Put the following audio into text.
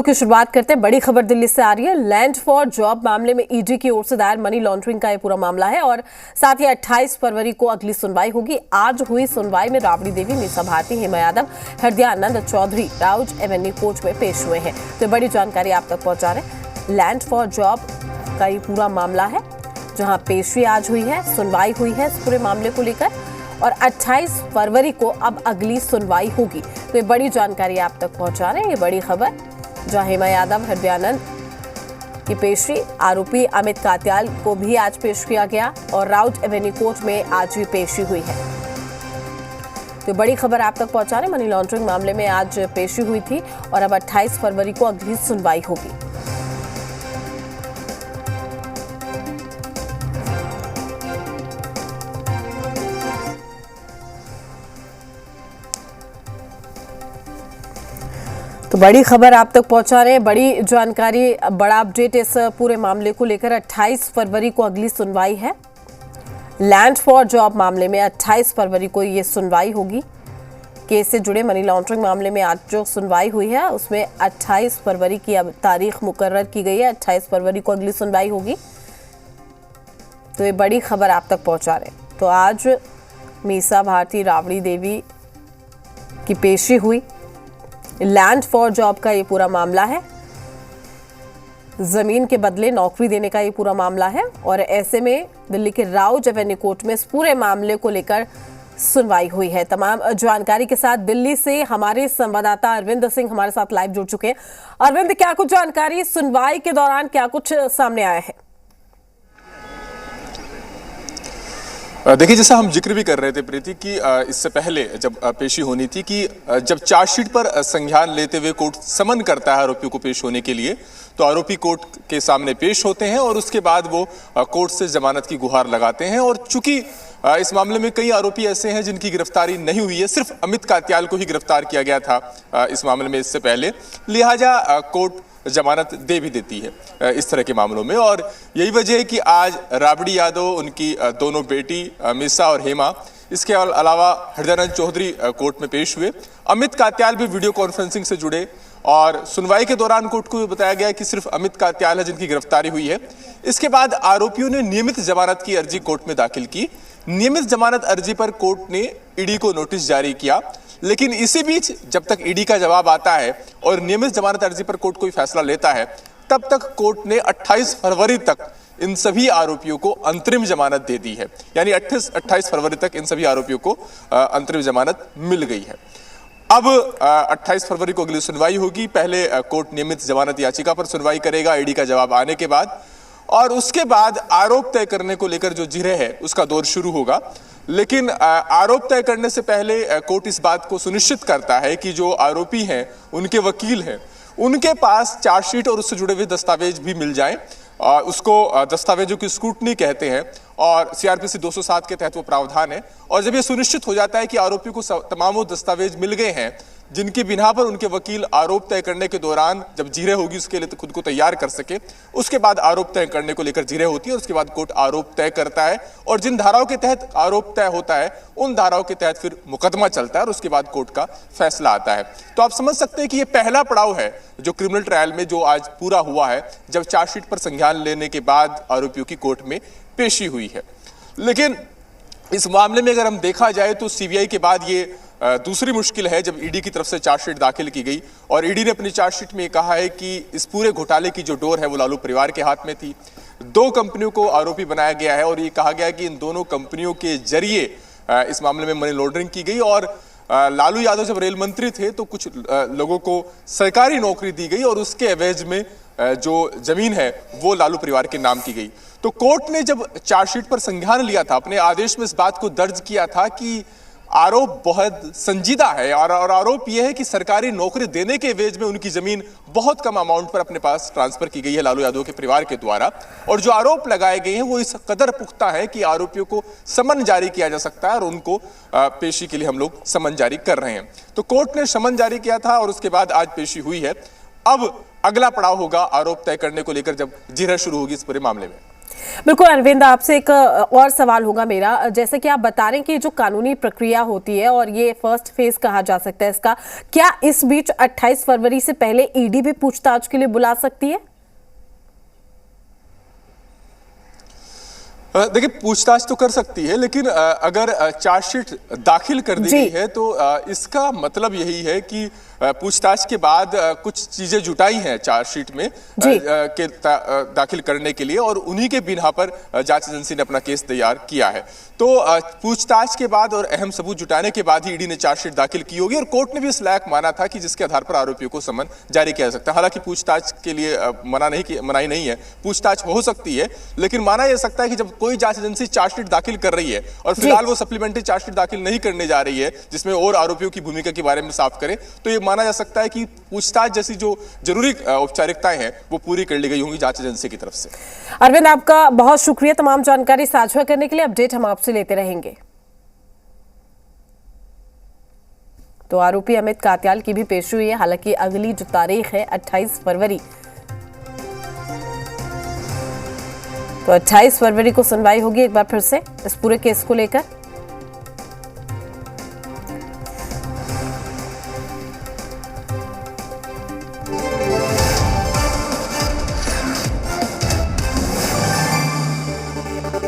की शुरुआत करते हैं। बड़ी खबर दिल्ली से आ रही है। लैंड फॉर जॉब मामले में ईडी की ओर से दायर मनी लॉन्ड्रिंग का ये पूरा मामला है और साथ ही 28 फरवरी को अगली सुनवाई होगी। आज हुई सुनवाई में राबड़ी देवी, मीसा भारती, हेमा यादव, हृदयानंद चौधरी राउज एवेन्यू कोर्ट में पेश हुए हैं। तो बड़ी जानकारी आप तक पहुंचा रहे हैं। लैंड फॉर जॉब का ये पूरा मामला है जहां पेशी आज हुई है, सुनवाई हुई है इस पूरे मामले को लेकर और 28 फरवरी को अब अगली सुनवाई होगी। तो ये बड़ी जानकारी आप तक पहुंचा रहे हैं। ये बड़ी खबर जहां हेमा यादव, हृदयानंद की पेशी, आरोपी अमित कात्याल को भी आज पेश किया गया और राउज एवेन्यू कोर्ट में आज भी पेशी हुई है। तो बड़ी खबर आप तक पहुंचा रहे। मनी लॉन्ड्रिंग मामले में आज पेशी हुई थी और अब 28 फरवरी को अगली सुनवाई होगी। तो बड़ी खबर आप तक पहुंचा रहे हैं। बड़ी जानकारी, बड़ा अपडेट इस पूरे मामले को लेकर। 28 फरवरी को अगली सुनवाई है। लैंड फॉर जॉब मामले में 28 फरवरी को ये सुनवाई होगी। केस से जुड़े मनी लॉन्ड्रिंग मामले में आज जो सुनवाई हुई है उसमें 28 फरवरी की अब तारीख मुकर्रर की गई है। 28 फरवरी को अगली सुनवाई होगी। तो ये बड़ी खबर आप तक पहुंचा रहे हैं। तो आज मीसा भारती, राबड़ी देवी की पेशी हुई। लैंड फॉर जॉब का ये पूरा मामला है। जमीन के बदले नौकरी देने का ये पूरा मामला है और ऐसे में दिल्ली के राउज एवेन्यू कोर्ट में इस पूरे मामले को लेकर सुनवाई हुई है। तमाम जानकारी के साथ दिल्ली से हमारे संवाददाता अरविंद सिंह हमारे साथ लाइव जुड़ चुके हैं। अरविंद, क्या कुछ जानकारी सुनवाई के दौरान क्या कुछ सामने आया है? देखिए, जैसा हम जिक्र भी कर रहे थे प्रीति कि इससे पहले जब पेशी होनी थी कि जब चार्जशीट पर संज्ञान लेते हुए कोर्ट समन करता है आरोपियों को पेश होने के लिए, तो आरोपी कोर्ट के सामने पेश होते हैं और उसके बाद वो कोर्ट से जमानत की गुहार लगाते हैं। और चूंकि इस मामले में कई आरोपी ऐसे हैं जिनकी गिरफ्तारी नहीं हुई है, सिर्फ अमित कात्याल को ही गिरफ्तार किया गया था इस मामले में इससे पहले, लिहाजा कोर्ट जमानत दे भी देती है इस तरह के मामलों में। और यही वजह है कि आज राबड़ी यादव, उनकी दोनों बेटी मीसा और हेमा, इसके अलावा हृदयानंद चौधरी कोर्ट में पेश हुए। अमित कात्याल भी वीडियो कॉन्फ्रेंसिंग से जुड़े और सुनवाई के दौरान कोर्ट को बताया गया कि सिर्फ अमित कात्याल है जिनकी गिरफ्तारी हुई है। इसके बाद आरोपियों ने नियमित जमानत की अर्जी कोर्ट में दाखिल की। नियमित जमानत अर्जी पर कोर्ट ने ईडी को नोटिस जारी किया, लेकिन इसी बीच जब तक ईडी का जवाब आता है और नियमित जमानत अर्जी पर कोर्ट कोई फैसला लेता है, तब तक कोर्ट ने 28 फरवरी तक इन सभी आरोपियों को अंतरिम जमानत दे दी है। यानी 28 फरवरी तक इन सभी आरोपियों को अंतरिम जमानत मिल गई है। अब 28 फरवरी को अगली सुनवाई होगी। पहले कोर्ट नियमित जमानत याचिका पर सुनवाई करेगा ईडी का जवाब आने के बाद, और उसके बाद आरोप तय करने को लेकर जो जिरह है उसका दौर शुरू होगा। लेकिन आरोप तय करने से पहले कोर्ट इस बात को सुनिश्चित करता है कि जो आरोपी हैं, उनके वकील हैं, उनके पास चार्जशीट और उससे जुड़े हुए दस्तावेज भी मिल जाएं। उसको दस्तावेजों की स्क्रूटनी कहते हैं और सीआरपीसी 207 के तहत वो प्रावधान है। और जब ये सुनिश्चित हो जाता है कि आरोपियों को तमाम वो दस्तावेज मिल गए हैं जिनकी बिना पर उनके वकील आरोप तय करने के दौरान जब जिरह होगी उसके लिए तो खुद को तैयार कर सके, उसके बाद आरोप तय करने को लेकर जिरह होती है और उसके बाद कोर्ट आरोप तय करता है। और जिन धाराओं के तहत आरोप तय होता है उन धाराओं के तहत फिर मुकदमा चलता है और उसके बाद कोर्ट का फैसला आता है। तो आप समझ सकते हैं कि ये पहला पड़ाव है जो क्रिमिनल ट्रायल में जो आज पूरा हुआ है, जब चार्जशीट पर संज्ञान लेने के बाद आरोपियों की कोर्ट में पेशी हुई है। लेकिन इस मामले में अगर हम देखा जाए तो सीबीआई के बाद ये दूसरी मुश्किल है जब ईडी की तरफ से चार्जशीट दाखिल की गई और ईडी ने अपनी चार्जशीट में कहा है कि इस पूरे घोटाले की जो डोर है वो लालू परिवार के हाथ में थी। 2 कंपनियों को आरोपी बनाया गया है और ये कहा गया कि इन दोनों कंपनियों के जरिए इस मामले में मनी लॉन्ड्रिंग की गई। और लालू यादव जब रेल मंत्री थे तो कुछ लोगों को सरकारी नौकरी दी गई और उसके एवज में जो जमीन है वो लालू परिवार के नाम की गई। तो कोर्ट ने जब चार्जशीट पर संज्ञान लिया था, अपने आदेश में इस बात को दर्ज किया था कि आरोप बहुत संजीदा है और आरोप यह है कि सरकारी नौकरी देने के एवज में उनकी जमीन बहुत कम अमाउंट पर अपने पास ट्रांसफर की गई है लालू यादव के परिवार के द्वारा। और जो आरोप लगाए गए हैं वो इस कदर पुख्ता है कि आरोपियों को समन जारी किया जा सकता है और उनको पेशी के लिए हम लोग समन जारी कर रहे हैं। तो कोर्ट ने समन जारी किया था और उसके बाद आज पेशी हुई है। अब अगला पड़ाव होगा आरोप तय करने को लेकर जब जिरह शुरू होगी इस पूरे मामले में। बिल्कुल अरविंद, आपसे एक और सवाल होगा मेरा। जैसे कि आप बता रहे हैं कि जो कानूनी प्रक्रिया होती है और ये फर्स्ट फेज कहा जा सकता है इसका, क्या इस बीच 28 फरवरी से पहले ईडी भी पूछताछ के लिए बुला सकती है? देखिए, पूछताछ तो कर सकती है, लेकिन अगर चार्जशीट दाखिल कर दी गई है तो इसका मतलब यही है कि पूछताछ के बाद कुछ चीजें जुटाई हैं चार्जशीट में दाखिल करने के लिए, और उन्हीं के बिना पर जांच एजेंसी ने अपना केस तैयार किया है। तो पूछताछ के बाद और अहम सबूत जुटाने के बाद ही ईडी ने चार्जशीट दाखिल की होगी, और कोर्ट ने भी इस लायक माना था कि जिसके आधार पर आरोपियों को समन जारी किया जा सकता है। हालांकि पूछताछ के लिए मनाही नहीं है, पूछताछ हो सकती है, लेकिन माना जा सकता है कि जब कोई जांच एजेंसी चार्जशीट दाखिल कर रही है और फिलहाल वो सप्लीमेंट्री चार्जशीट दाखिल नहीं करने जा रही है जिसमें और आरोपियों की भूमिका के बारे में साफ करे, तो ये माना जा सकता है कि पूछताछ जैसी जो जरूरी औपचारिकताएं हैं वो पूरी कर ली गई होंगी जांच एजेंसी की तरफ से। अरविंद, आपका बहुत शुक्रिया तमाम जानकारी साझा करने के लिए। अपडेट हम आपसे लेते रहेंगे। तो आरोपी अमित कात्याल की भी पेशी हुई है, हालांकि अगली जो तारीख है 28 फरवरी, तो 28 फरवरी को सुनवाई होगी एक बार फिर से इस पूरे केस को लेकर।